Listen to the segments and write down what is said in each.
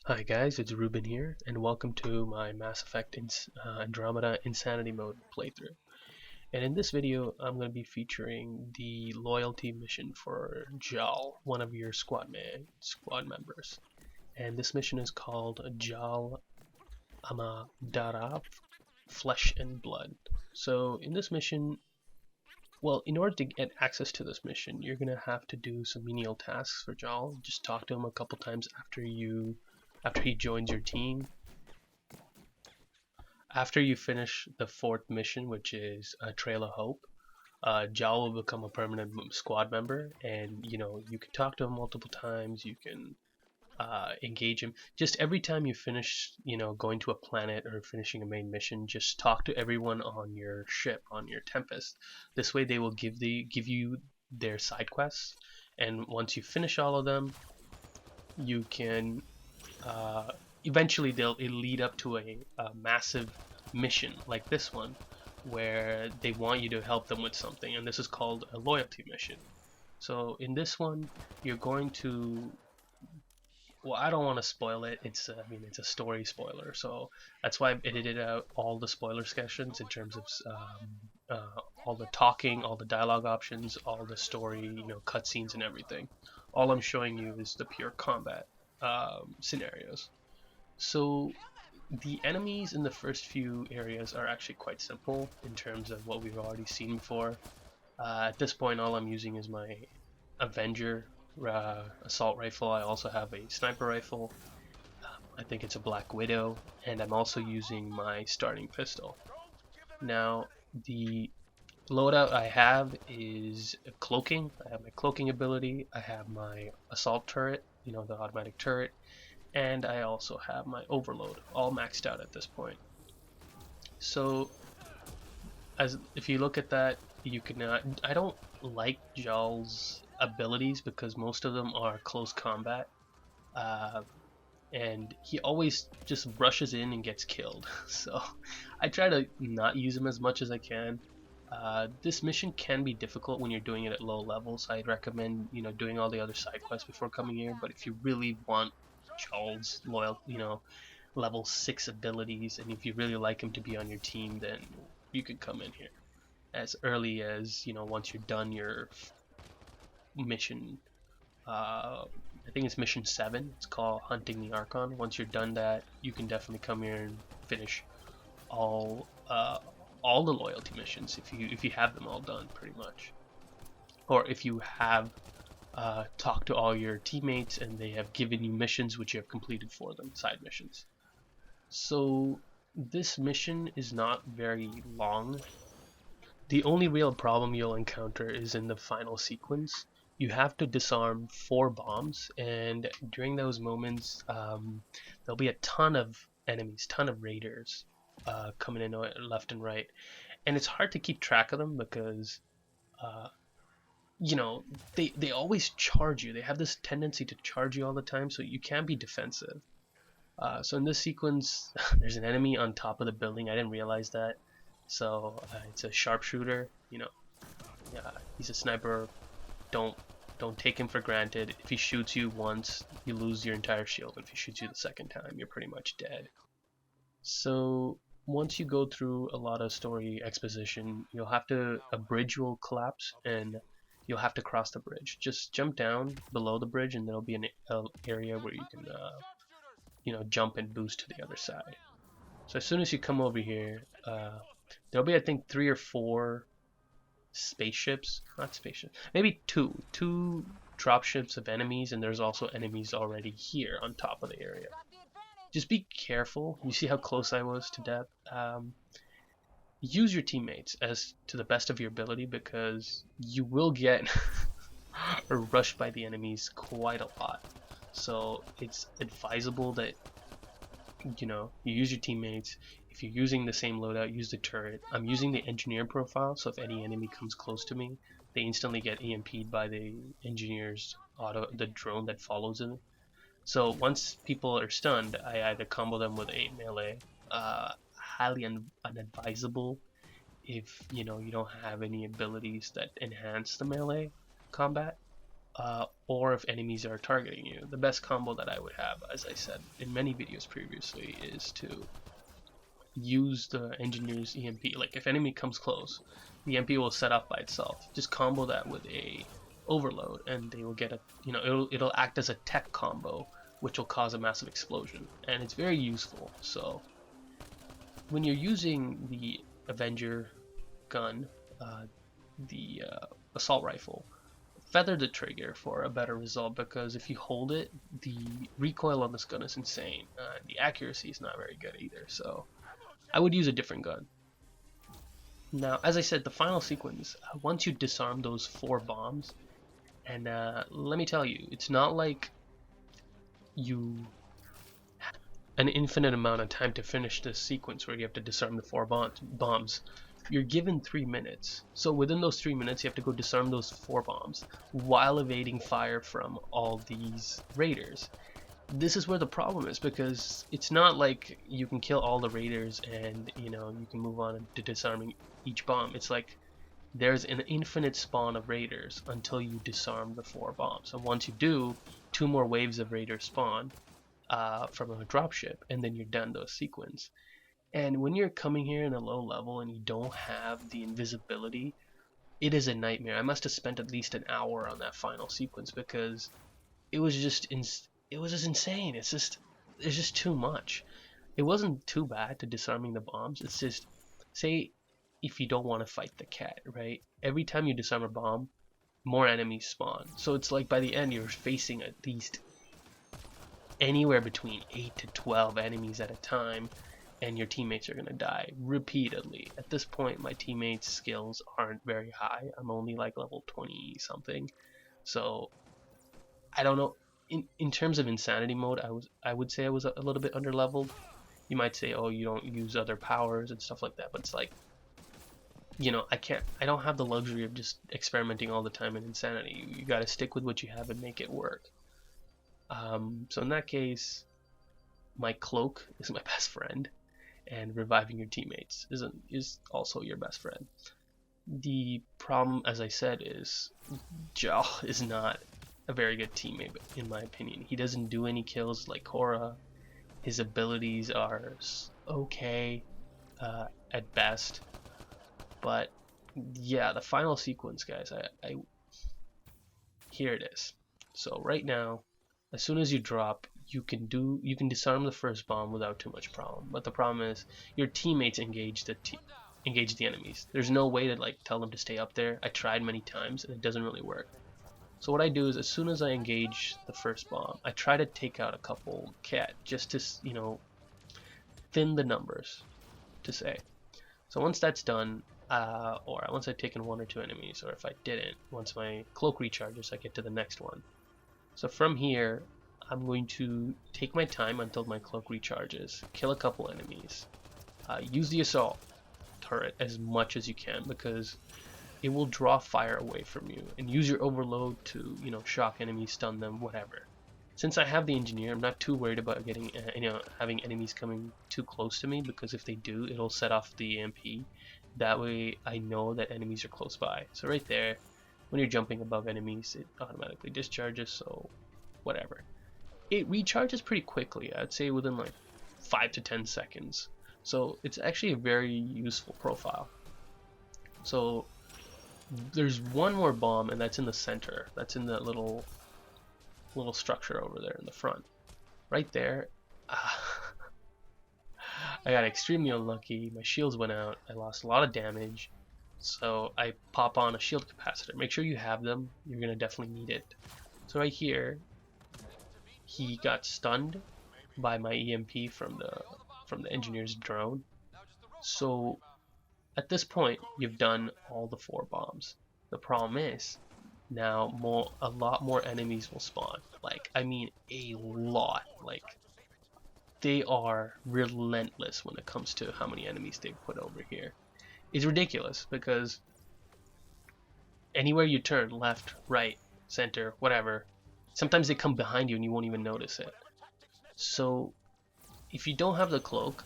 Hi guys, it's Ruben here, and welcome to my Mass Effect Andromeda Insanity Mode playthrough. And in this video, I'm going to be featuring the loyalty mission for Jaal, one of your squad members. And this mission is called Jaal Amadarav, Flesh and Blood. So in this mission, well, in order to get access to this mission, you're going to have to do some menial tasks for Jaal. Just talk to him a couple times after he joins your team. After you finish the fourth mission, which is Trail of Hope, Jaal will become a permanent squad member, and you can talk to him multiple times. You can engage him. Just every time you finish, going to a planet or finishing a main mission, just talk to everyone on your ship, on your Tempest. This way, they will give you their side quests, and once you finish all of them, you can eventually it'll lead up to a massive mission like this one where they want you to help them with something, and this is called a loyalty mission. So in this one, you're going to, well, I don't want to spoil it. It's a story spoiler, so that's why I've edited out all the spoiler sections in terms of all the talking, all the dialogue options, all the story, cutscenes and everything. All I'm showing you is the pure combat scenarios. So the enemies in the first few areas are actually quite simple in terms of what we've already seen before. At this point, all I'm using is my Avenger assault rifle. I also have a sniper rifle. I think it's a Black Widow, and I'm also using my starting pistol. Now, the loadout I have is cloaking. I have my cloaking ability. I have my assault turret, the automatic turret, and I also have my overload all maxed out at this point. So if you look at that, you can I don't like Jaal's abilities because most of them are close combat, and he always just rushes in and gets killed. So I try to not use him as much as I can. This mission can be difficult when you're doing it at low levels. I'd recommend doing all the other side quests before coming here, but if you really want Jaal's level 6 abilities, and if you really like him to be on your team, then you could come in here as early as once you're done your mission. I think it's mission 7. It's called Hunting the Archon. Once you're done that, you can definitely come here and finish all the loyalty missions if you have them all done, pretty much, or if you have talk to all your teammates and they have given you missions which you have completed for them, side missions. So this mission is not very long. The only real problem you'll encounter is in the final sequence. You have to disarm 4 bombs, and during those moments there'll be a ton of enemies, ton of raiders coming in left and right, and it's hard to keep track of them because they always charge you. They have this tendency to charge you all the time, so you can be defensive. So in this sequence, there's an enemy on top of the building. I didn't realize that. So it's a sharpshooter. Yeah, he's a sniper. Don't take him for granted. If he shoots you once, you lose your entire shield. If he shoots you the second time, you're pretty much dead. So once you go through a lot of story exposition, a bridge will collapse, and you'll have to cross the bridge. Just jump down below the bridge, and there'll be an area where you can, jump and boost to the other side. So as soon as you come over here, there'll be, I think, 3 or 4 spaceships, not spaceships, maybe two dropships of enemies, and there's also enemies already here on top of the area. Just be careful. You see how close I was to death? Use your teammates as to the best of your ability, because you will get rushed by the enemies quite a lot. So it's advisable that you use your teammates. If you're using the same loadout, use the turret. I'm using the engineer profile, so if any enemy comes close to me, they instantly get EMP'd by the engineer's the drone that follows them. So once people are stunned, I either combo them with a melee. Highly unadvisable if you don't have any abilities that enhance the melee combat. or if enemies are targeting you. The best combo that I would have, as I said in many videos previously, is to use the engineer's EMP. Like if enemy comes close, the EMP will set up by itself. Just combo that with a overload, and they will get a, you know, it'll act as a tech combo, which will cause a massive explosion, and it's very useful. So when you're using the Avenger gun, the assault rifle, feather the trigger for a better result, because if you hold it, the recoil on this gun is insane. The accuracy is not very good either, so I would use a different gun. Now, as I said, the final sequence, once you disarm those 4 bombs, and let me tell you, it's not like you have an infinite amount of time to finish this sequence where you have to disarm the 4 bombs. You're given 3 minutes. So within those 3 minutes, you have to go disarm those 4 bombs while evading fire from all these raiders. This is where the problem is, because it's not like you can kill all the raiders and, you know, you can move on to disarming each bomb. It's like there's an infinite spawn of raiders until you disarm the 4 bombs. And once you do, 2 more waves of raiders spawn from a dropship, and then you're done those sequence. And when you're coming here in a low level and you don't have the invisibility, it is a nightmare. I must have spent at least an hour on that final sequence, because it was just insane. It's just too much. It wasn't too bad to disarming the bombs. It's just, say if you don't want to fight the cat, right? Every time you disarm a bomb, more enemies spawn. So it's like by the end you're facing at least anywhere between 8 to 12 enemies at a time, and your teammates are gonna die repeatedly. At this point, my teammates' skills aren't very high. I'm only like level 20 something, so I don't know. In terms of insanity mode, I would say I was a little bit under leveled. You might say, oh, you don't use other powers and stuff like that, but it's like, you know, I don't have the luxury of just experimenting all the time in insanity. You got to stick with what you have and make it work. So in that case, my cloak is my best friend, and reviving your teammates is also your best friend. The problem, as I said, is Jaal is not a very good teammate in my opinion. He doesn't do any kills like Korra. His abilities are okay at best. But yeah, the final sequence, guys, I here it is. So right now, as soon as you drop, you can disarm the first bomb without too much problem. But the problem is your teammates engage the enemies. There's no way to like tell them to stay up there. I tried many times and it doesn't really work. So what I do is, as soon as I engage the first bomb, I try to take out a couple cat, just to, you know, thin the numbers, to say. So once that's done, or once I've taken 1 or 2 enemies, or if I didn't, once my cloak recharges, I get to the next one. So from here, I'm going to take my time until my cloak recharges, kill a couple enemies, use the assault turret as much as you can, because it will draw fire away from you, and use your overload to, you know, shock enemies, stun them, whatever. Since I have the engineer, I'm not too worried about getting, having enemies coming too close to me, because if they do, it'll set off the EMP. That way I know that enemies are close by. So right there, when you're jumping above enemies, it automatically discharges, so whatever. It recharges pretty quickly, I'd say within like 5 to 10 seconds. So it's actually a very useful profile. So there's one more bomb, and that's in the center. That's in that little structure over there in the front. Right there, I got extremely unlucky. My shields went out. I lost a lot of damage. So I pop on a shield capacitor. Make sure you have them. You're gonna definitely need it. So right here, he got stunned by my EMP from the engineer's drone. So at this point, you've done all the 4 bombs. The problem is, now a lot more enemies will spawn. Like, I mean a lot. Like, they are relentless when it comes to how many enemies they've put over here. It's ridiculous, because anywhere you turn, left, right, center, whatever, sometimes they come behind you and you won't even notice it. So if you don't have the cloak,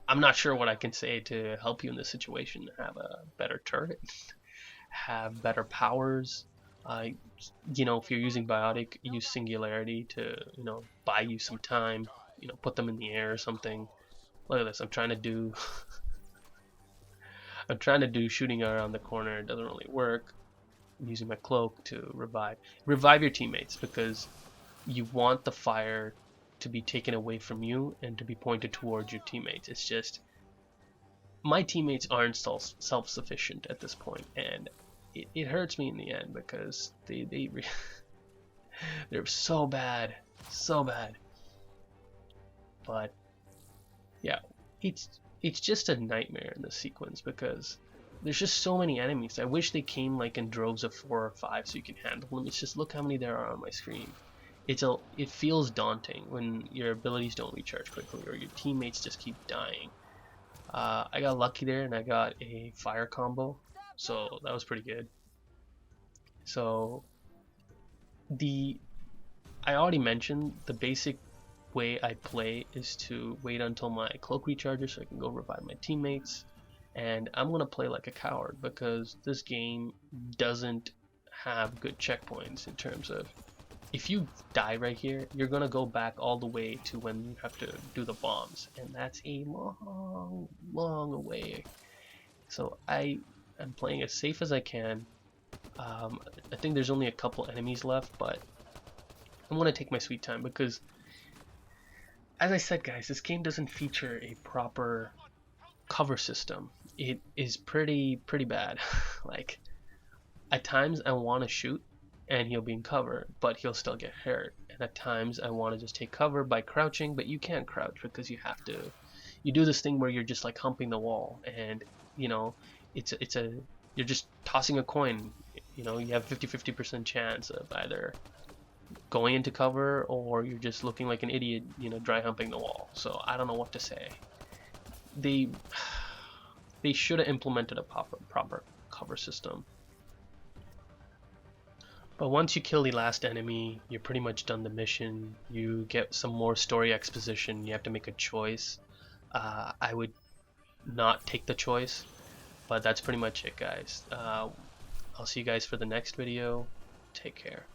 I'm not sure what I can say to help you in this situation. Have a better turret, have better powers, If you're using biotic, use singularity to buy you some time. Put them in the air or something. Look at this. I'm trying to do shooting around the corner. It doesn't really work. I'm using my cloak to revive your teammates, because you want the fire to be taken away from you and to be pointed towards your teammates. It's just my teammates aren't self-sufficient at this point, and it hurts me in the end because they're so bad, so bad. But yeah, it's just a nightmare in this sequence because there's just so many enemies. I wish they came like in droves of 4 or 5 so you can handle them. It's just, look how many there are on my screen. It feels daunting when your abilities don't recharge quickly or your teammates just keep dying. I got lucky there and I got a fire combo, so that was pretty good. So I already mentioned the basic way I play is to wait until my cloak recharges so I can go revive my teammates, and I'm gonna play like a coward because this game doesn't have good checkpoints in terms of, if you die right here, you're gonna go back all the way to when you have to do the bombs, and that's a long, long away. So I am playing as safe as I can. I think there's only a couple enemies left, but I'm gonna take my sweet time because, as I said, guys, this game doesn't feature a proper cover system. It is pretty bad. Like, at times I want to shoot and he'll be in cover, but he'll still get hurt. And at times I want to just take cover by crouching, but you can't crouch because you do this thing where you're just like humping the wall, and you're just tossing a coin. You have 50% chance of either going into cover or you're just looking like an idiot, dry humping the wall. So I don't know what to say. They should have implemented a proper cover system. But once you kill the last enemy, you're pretty much done the mission. You get some more story exposition. You have to make a choice. I would not take the choice, but that's pretty much it, guys. I'll see you guys for the next video. Take care.